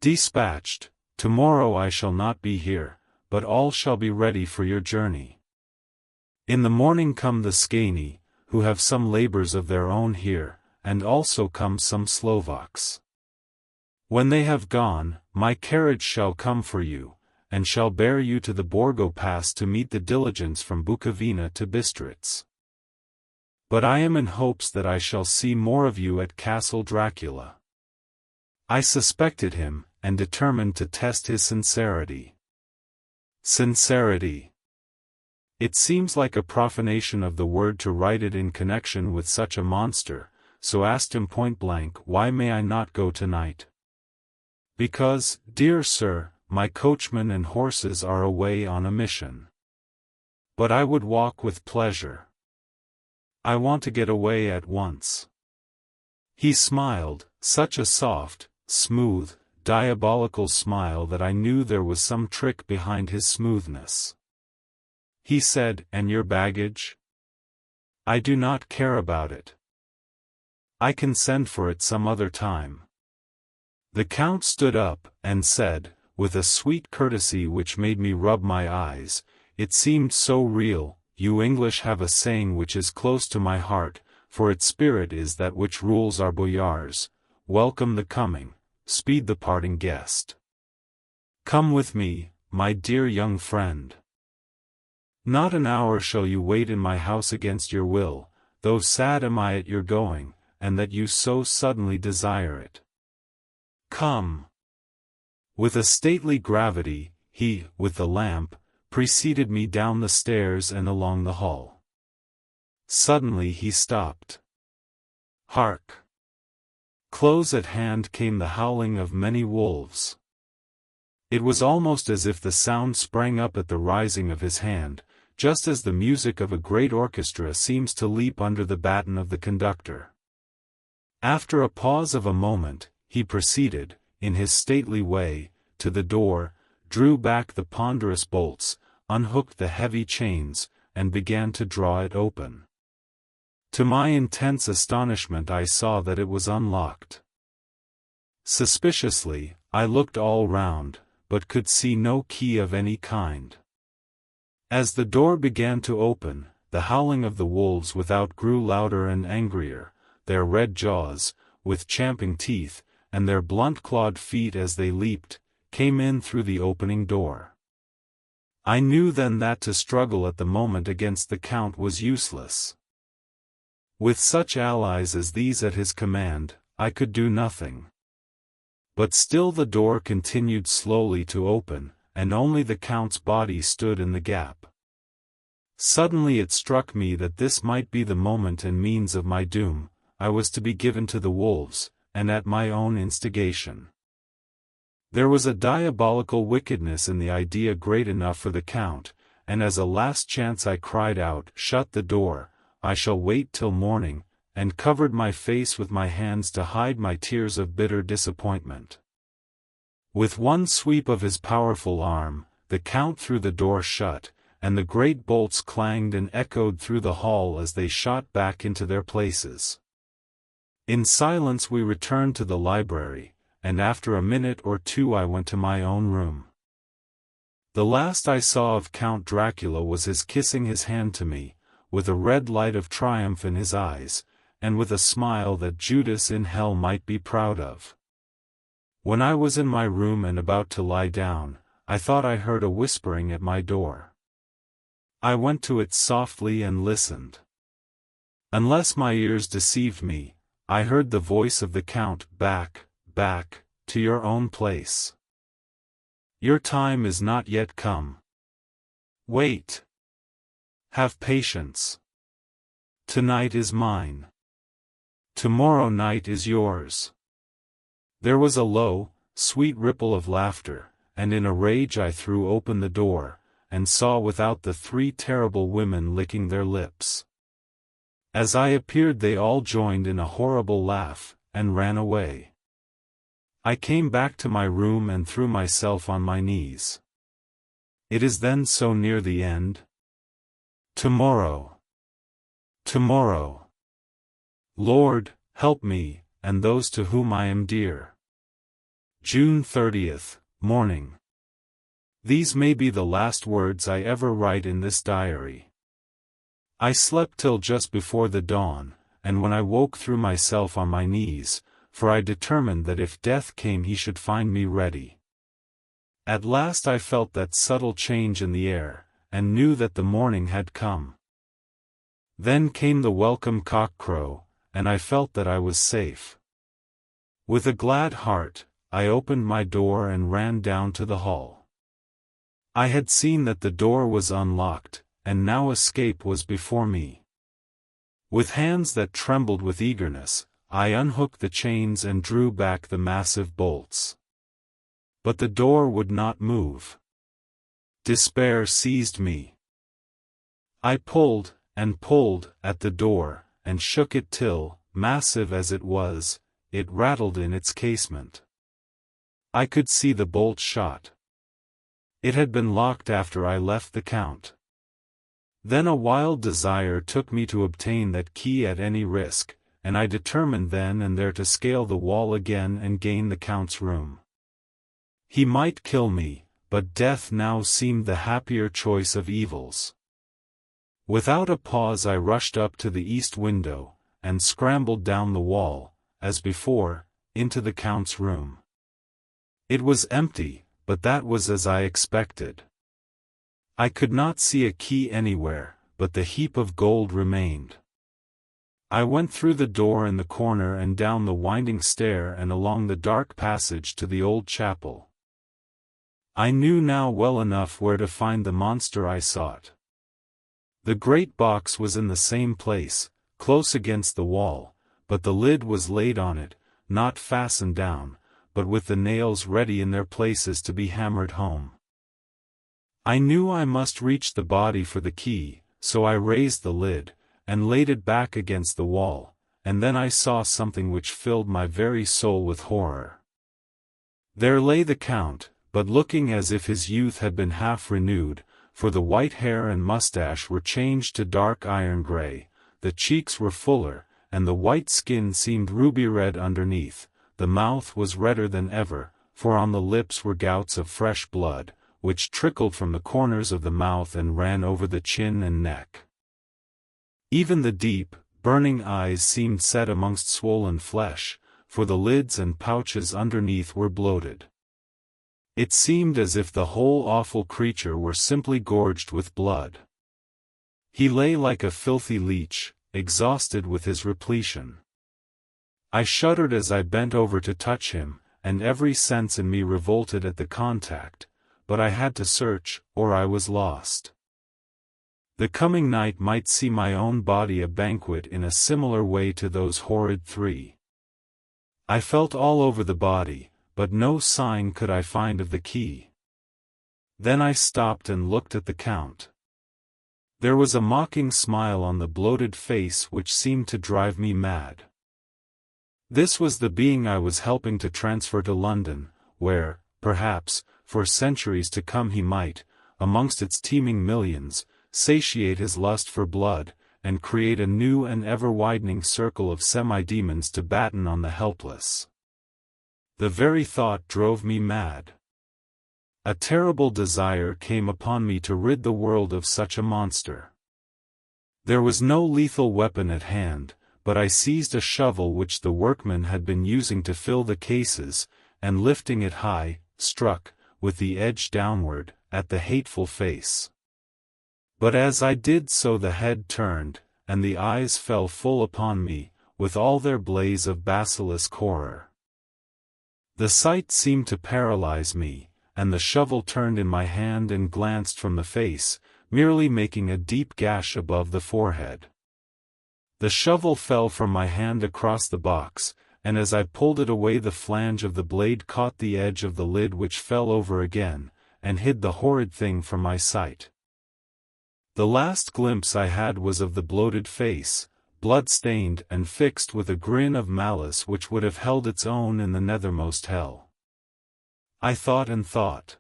Dispatched, tomorrow I shall not be here, but all shall be ready for your journey. In the morning come the Skani, who have some labors of their own here, and also come some Slovaks. When they have gone, my carriage shall come for you, and shall bear you to the Borgo Pass to meet the diligence from Bukovina to Bistritz. But I am in hopes that I shall see more of you at Castle Dracula. I suspected him, and determined to test his sincerity. Sincerity. It seems like a profanation of the word to write it in connection with such a monster, so asked him point blank, why may I not go tonight? Because, dear sir, my coachman and horses are away on a mission. But I would walk with pleasure. I want to get away at once. He smiled, such a soft, smooth, diabolical smile that I knew there was some trick behind his smoothness. He said, and your baggage? I do not care about it. I can send for it some other time. The Count stood up, and said, with a sweet courtesy which made me rub my eyes, it seemed so real, you English have a saying which is close to my heart, for its spirit is that which rules our boyars, welcome the coming, speed the parting guest. Come with me, my dear young friend. Not an hour shall you wait in my house against your will, though sad am I at your going, and that you so suddenly desire it. Come. With a stately gravity, he, with the lamp, preceded me down the stairs and along the hall. Suddenly he stopped. Hark! Close at hand came the howling of many wolves. It was almost as if the sound sprang up at the rising of his hand, just as the music of a great orchestra seems to leap under the baton of the conductor. After a pause of a moment, he proceeded, in his stately way, to the door, drew back the ponderous bolts, unhooked the heavy chains, and began to draw it open. To my intense astonishment I saw that it was unlocked. Suspiciously, I looked all round, but could see no key of any kind. As the door began to open, the howling of the wolves without grew louder and angrier, their red jaws, with champing teeth, and their blunt-clawed feet as they leaped, came in through the opening door. I knew then that to struggle at the moment against the Count was useless. With such allies as these at his command, I could do nothing. But still the door continued slowly to open, and only the Count's body stood in the gap. Suddenly it struck me that this might be the moment and means of my doom. I was to be given to the wolves, and at my own instigation. There was a diabolical wickedness in the idea great enough for the Count, and as a last chance I cried out, "Shut the door, I shall wait till morning," and covered my face with my hands to hide my tears of bitter disappointment. With one sweep of his powerful arm, the Count threw the door shut, and the great bolts clanged and echoed through the hall as they shot back into their places. In silence we returned to the library, and after a minute or two I went to my own room. The last I saw of Count Dracula was his kissing his hand to me, with a red light of triumph in his eyes, and with a smile that Judas in hell might be proud of. When I was in my room and about to lie down, I thought I heard a whispering at my door. I went to it softly and listened. Unless my ears deceived me, I heard the voice of the Count, "Back, back, to your own place. Your time is not yet come. Wait. Have patience. Tonight is mine. Tomorrow night is yours." There was a low, sweet ripple of laughter, and in a rage I threw open the door, and saw without the three terrible women licking their lips. As I appeared they all joined in a horrible laugh, and ran away. I came back to my room and threw myself on my knees. It is then so near the end? Tomorrow. Tomorrow. Lord, help me, and those to whom I am dear. June 30th, morning. These may be the last words I ever write in this diary. I slept till just before the dawn, and when I woke threw myself on my knees, for I determined that if death came he should find me ready. At last I felt that subtle change in the air, and knew that the morning had come. Then came the welcome cock-crow, and I felt that I was safe. With a glad heart, I opened my door and ran down to the hall. I had seen that the door was unlocked, and now escape was before me. With hands that trembled with eagerness, I unhooked the chains and drew back the massive bolts. But the door would not move. Despair seized me. I pulled, and pulled, at the door, and shook it till, massive as it was, it rattled in its casement. I could see the bolt shot. It had been locked after I left the Count. Then a wild desire took me to obtain that key at any risk, and I determined then and there to scale the wall again and gain the Count's room. He might kill me, but death now seemed the happier choice of evils. Without a pause I rushed up to the east window, and scrambled down the wall, as before, into the Count's room. It was empty, but that was as I expected. I could not see a key anywhere, but the heap of gold remained. I went through the door in the corner and down the winding stair and along the dark passage to the old chapel. I knew now well enough where to find the monster I sought. The great box was in the same place, close against the wall, but the lid was laid on it, not fastened down, but with the nails ready in their places to be hammered home. I knew I must reach the body for the key, so I raised the lid, and laid it back against the wall, and then I saw something which filled my very soul with horror. There lay the Count, but looking as if his youth had been half renewed, for the white hair and mustache were changed to dark iron gray, the cheeks were fuller, and the white skin seemed ruby red underneath, the mouth was redder than ever, for on the lips were gouts of fresh blood, which trickled from the corners of the mouth and ran over the chin and neck. Even the deep, burning eyes seemed set amongst swollen flesh, for the lids and pouches underneath were bloated. It seemed as if the whole awful creature were simply gorged with blood. He lay like a filthy leech, exhausted with his repletion. I shuddered as I bent over to touch him, and every sense in me revolted at the contact, but I had to search, or I was lost. The coming night might see my own body a banquet in a similar way to those horrid three. I felt all over the body, but no sign could I find of the key. Then I stopped and looked at the Count. There was a mocking smile on the bloated face which seemed to drive me mad. This was the being I was helping to transfer to London, where, perhaps, for centuries to come he might, amongst its teeming millions, satiate his lust for blood, and create a new and ever-widening circle of semi-demons to batten on the helpless. The very thought drove me mad. A terrible desire came upon me to rid the world of such a monster. There was no lethal weapon at hand, but I seized a shovel which the workmen had been using to fill the cases, and lifting it high, struck, with the edge downward, at the hateful face. But as I did so the head turned, and the eyes fell full upon me, with all their blaze of basilisk horror. The sight seemed to paralyze me, and the shovel turned in my hand and glanced from the face, merely making a deep gash above the forehead. The shovel fell from my hand across the box, and as I pulled it away the flange of the blade caught the edge of the lid which fell over again, and hid the horrid thing from my sight. The last glimpse I had was of the bloated face, blood-stained and fixed with a grin of malice which would have held its own in the nethermost hell. I thought and thought.